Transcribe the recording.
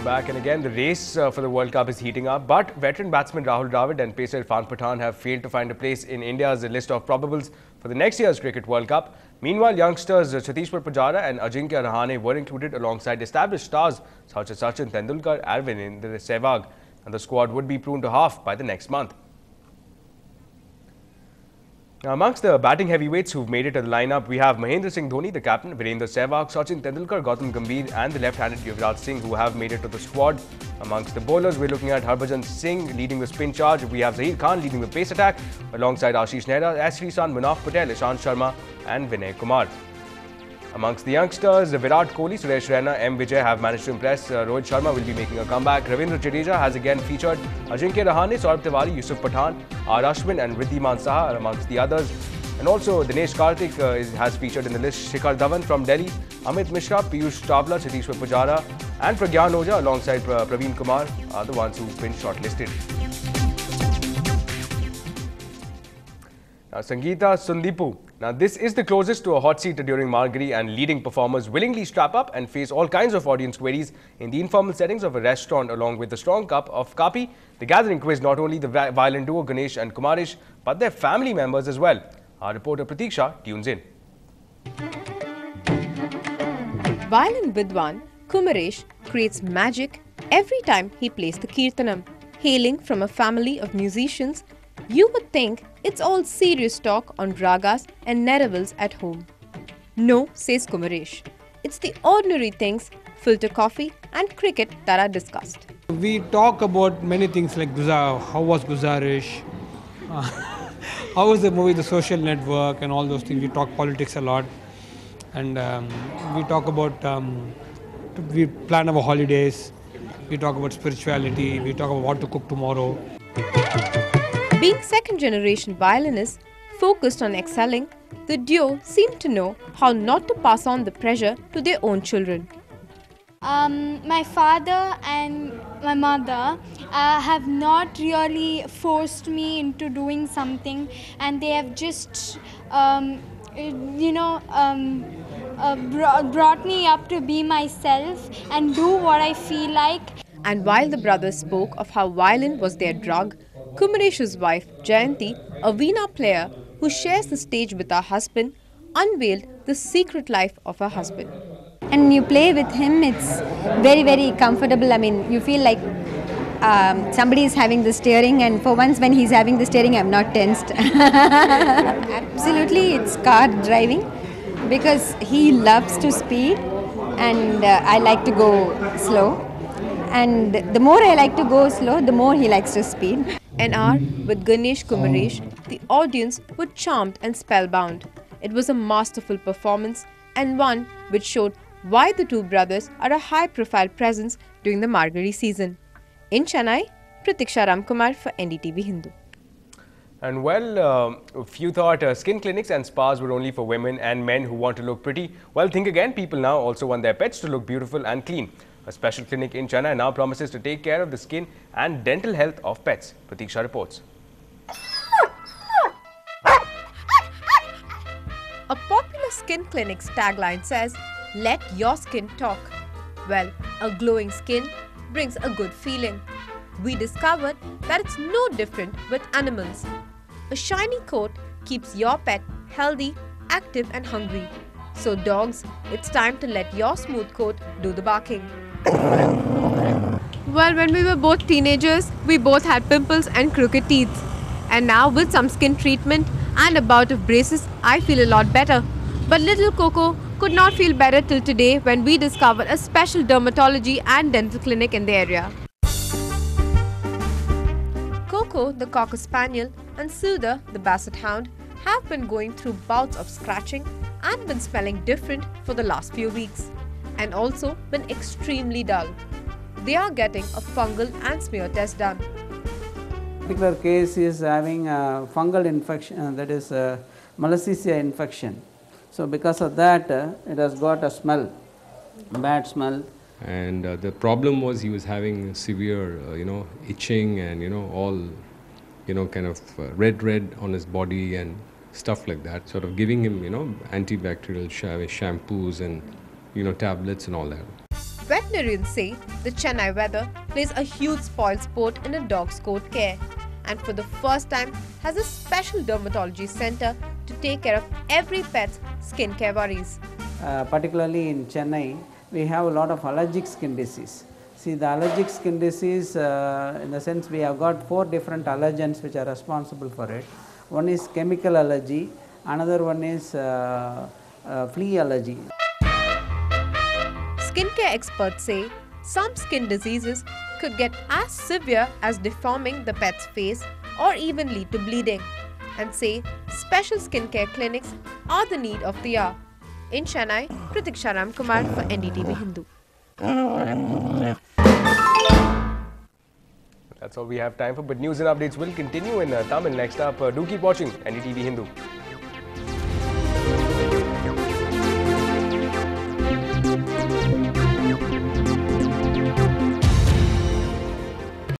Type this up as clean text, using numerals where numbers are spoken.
back, and again the race for the World Cup is heating up, but veteran batsman Rahul Dravid and pacer Irfan Pathan have failed to find a place in India's list of probables for the next year's Cricket World Cup. Meanwhile, youngsters Cheteshwar Pujara and Ajinkya Rahane were included alongside established stars such as Sachin Tendulkar, Arvind Sehwag, and the squad would be pruned to half by the next month. Now, amongst the batting heavyweights who've made it to the lineup, we have Mahendra Singh Dhoni, the captain, Virendra Sehwag, Sachin Tendulkar, Gautam Gambhir and the left-handed Yuvraj Singh, who have made it to the squad. Amongst the bowlers, we're looking at Harbhajan Singh leading the spin charge. We have Zaheer Khan leading the pace attack alongside Ashish Nehra, S. Sreesanth, Munaf Patel, Ishant Sharma and Vinay Kumar. Amongst the youngsters, Virat Kohli, Suresh Raina, M. Vijay have managed to impress. Rohit Sharma will be making a comeback. Ravindra Jadeja has again featured. Ajinkya Rahane, Saurabh Tiwari, Yusuf Pathan, R. Ashwin and Wriddhiman Saha are amongst the others. And also Dinesh Karthik has featured in the list. Shikhar Dhawan from Delhi, Amit Mishra, Piyush Chawla, Cheteshwar Pujara and Pragyan Ojha alongside Praveen Kumar are the ones who've been shortlisted. Now, Sangeeta Sundipu. Now, this is the closest to a hot seat during Margari, and leading performers willingly strap up and face all kinds of audience queries in the informal settings of a restaurant along with the strong cup of Kapi. The gathering quizzed not only the violin duo Ganesh and Kumarish but their family members as well. Our reporter Pratiksha tunes in. Violin Vidwan Kumarish creates magic every time he plays the Kirtanam. Hailing from a family of musicians, you would think it's all serious talk on ragas and neravals at home. No, says Kumarish. It's the ordinary things, filter coffee and cricket that are discussed. We talk about many things like how was Guzarish, how was the movie The Social Network and all those things. We talk politics a lot, and we talk about, we plan our holidays, we talk about spirituality, we talk about what to cook tomorrow. Being second-generation violinists focused on excelling, the duo seemed to know how not to pass on the pressure to their own children. My father and my mother have not really forced me into doing something, and they have just, brought me up to be myself and do what I feel like. And while the brothers spoke of how violin was their drug, Kumaresh's wife, Jayanti, a Veena player who shares the stage with her husband, unveiled the secret life of her husband. And you play with him, it's very, very comfortable. I mean, you feel like somebody is having the steering, and for once when he's having the steering, I'm not tensed. Absolutely, it's car driving because he loves to speed and I like to go slow. And the more I like to go slow, the more he likes to speed. An hour with Ganesh Kumarish, the audience were charmed and spellbound. It was a masterful performance and one which showed why the two brothers are a high-profile presence during the Margari season. In Chennai, Pratiksha Ramkumar for NDTV Hindu. And well, few thought skin clinics and spas were only for women and men who want to look pretty. Well, think again, people now also want their pets to look beautiful and clean. A special clinic in Chennai now promises to take care of the skin and dental health of pets. Pratiksha reports. A popular skin clinic's tagline says, "Let your skin talk." Well, a glowing skin brings a good feeling. We discovered that it's no different with animals. A shiny coat keeps your pet healthy, active and hungry. So dogs, it's time to let your smooth coat do the barking. Well, when we were both teenagers, we both had pimples and crooked teeth. And now with some skin treatment and a bout of braces, I feel a lot better. But little Coco could not feel better till today when we discovered a special dermatology and dental clinic in the area. Coco, the Cocker Spaniel, and Suda, the Basset Hound, have been going through bouts of scratching and been smelling different for the last few weeks, and also been extremely dull. They are getting a fungal and smear test done. Particular case is having a fungal infection, that is Malassezia infection. So because of that, it has got a smell, bad smell. And the problem was he was having severe, itching and, all, kind of red on his body and stuff like that. Sort of giving him, antibacterial shampoos and, tablets and all that. Veterinarians say the Chennai weather plays a huge spoilsport in a dog's coat care, and for the first time has a special dermatology center to take care of every pet's skincare worries. Particularly in Chennai, we have a lot of allergic skin disease. See, the allergic skin disease, in the sense we have got 4 different allergens which are responsible for it. One is chemical allergy, another one is flea allergy. Skincare experts say some skin diseases could get as severe as deforming the pet's face or even lead to bleeding, and say special skincare clinics are the need of the hour. In Chennai, Pratiksha Ramkumar for NDTV Hindu. That's all we have time for, but news and updates will continue in Tamil next up. Do keep watching NDTV Hindu.